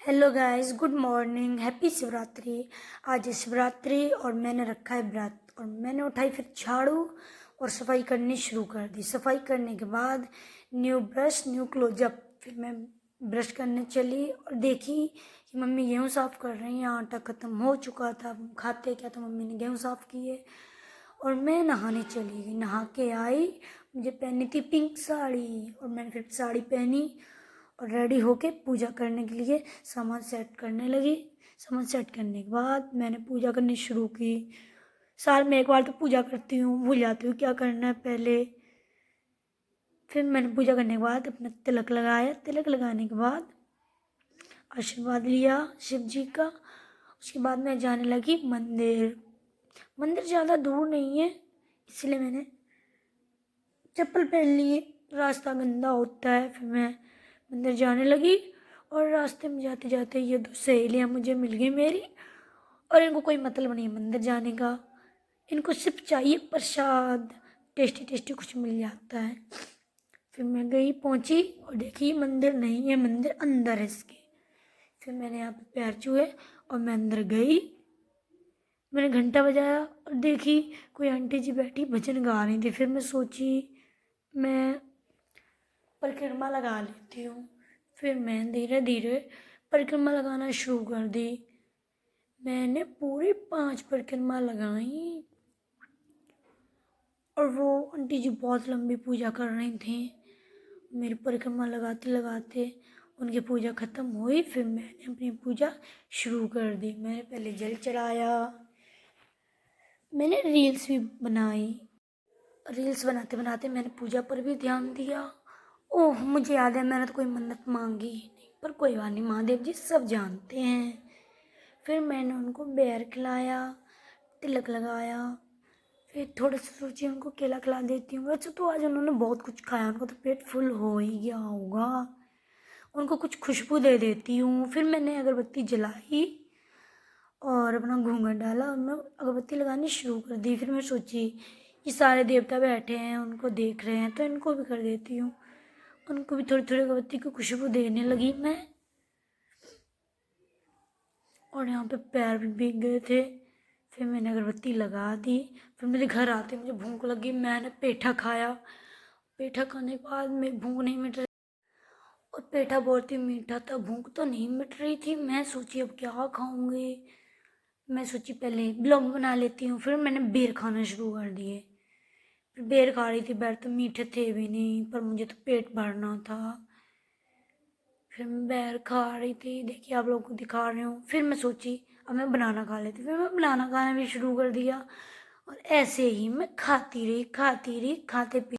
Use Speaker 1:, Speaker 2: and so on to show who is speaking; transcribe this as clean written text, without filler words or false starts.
Speaker 1: Hello guys, good morning, happy Shivratri. आज है शिवरात्रि और मैंने रखा है व्रत और मैंने उठाई फिर झाड़ू और सफाई करनी शुरू कर दी। सफाई करने के बाद न्यू ब्रश न्यू क्लोजअप, फिर मैं ब्रश करने चली और देखी कि मम्मी गेहूँ साफ़ कर रही हैं। आटा ख़त्म हो चुका था, खाते क्या तो मम्मी ने गेहूँ साफ़ किए और मैं नहाने चली गई। नहा के आई, मुझे पहनी थी पिंक साड़ी और मैंने फिर साड़ी पहनी और रेडी होके पूजा करने के लिए सामान सेट करने लगी। सामान सेट करने के बाद मैंने पूजा करनी शुरू की। साल में एक बार तो पूजा करती हूँ, भूल जाती हूँ क्या करना है पहले। फिर मैंने पूजा करने के बाद अपना तिलक लगाया। तिलक लगाने के बाद आशीर्वाद लिया शिव जी का। उसके बाद मैं जाने लगी मंदिर। मंदिर ज़्यादा दूर नहीं है, इसलिए मैंने चप्पल पहन ली, रास्ता गंदा होता है। फिर मैं मंदिर जाने लगी और रास्ते में जाते जाते ये दो सहेलियाँ मुझे मिल गई मेरी, और इनको कोई मतलब नहीं है मंदिर जाने का। इनको सिर्फ चाहिए प्रसाद, टेस्टी टेस्टी कुछ मिल जाता है। फिर मैं गई, पहुंची और देखी मंदिर नहीं है, मंदिर अंदर है इसके। फिर मैंने यहाँ पे पैर छुए और मैं अंदर गई। मैंने घंटा बजाया और देखी कोई आंटी जी बैठी भजन गा रही थी। फिर मैं सोची मैं परिक्रमा लगा लेती हूँ। फिर मैं धीरे धीरे परिक्रमा लगाना शुरू कर दी। मैंने पूरी 5 परिक्रमा लगाई और वो आंटी जी बहुत लंबी पूजा कर रही थी। मेरी परिक्रमा लगाते लगाते उनकी पूजा ख़त्म हुई। फिर मैंने अपनी पूजा शुरू कर दी। मैंने पहले जल चढ़ाया, मैंने रील्स भी बनाई। रील्स बनाते बनाते मैंने पूजा पर भी ध्यान दिया। ओह, मुझे याद है मैंने तो कोई मन्नत मांगी ही नहीं, पर कोई बात नहीं, महादेव जी सब जानते हैं। फिर मैंने उनको बेर खिलाया, तिलक लगाया। फिर थोड़ा सा सोची उनको केला खिला देती हूँ। वैसे तो आज उन्होंने बहुत कुछ खाया, उनको तो पेट फुल हो ही गया होगा। उनको कुछ खुशबू दे देती हूँ। फिर मैंने अगरबत्ती जलाई और अपना घूंघट डाला और मैं अगरबत्ती लगानी शुरू कर दी। फिर मैं सोची ये सारे देवता बैठे हैं, उनको देख रहे हैं, तो इनको भी कर देती हूँ। उनको भी थोड़ी थोड़ी अगरबत्ती की खुशबू देने लगी मैं। और यहाँ पे पैर भी भीग गए थे। फिर मैंने अगरबत्ती लगा दी। फिर मेरे घर आते मुझे भूख लगी, मैंने पेठा खाया। पेठा खाने के बाद मेरी भूख नहीं मिट रही और पेठा बहुत ही मीठा था, भूख तो नहीं मिट रही थी। मैं सोची अब क्या खाऊंगी। मैं सोची पहले ब्लॉग बना लेती हूँ। फिर मैंने बेर खाना शुरू कर दिए। फिर बेर खा रही थी, बेर तो मीठे थे भी नहीं, पर मुझे तो पेट भरना था। फिर मैं बेर खा रही थी, देखिए आप लोगों को दिखा रही हूँ। फिर मैं सोची अब मैं बनाना खा लेती। फिर मैं बनाना खाना भी शुरू कर दिया और ऐसे ही मैं खाती रही खाते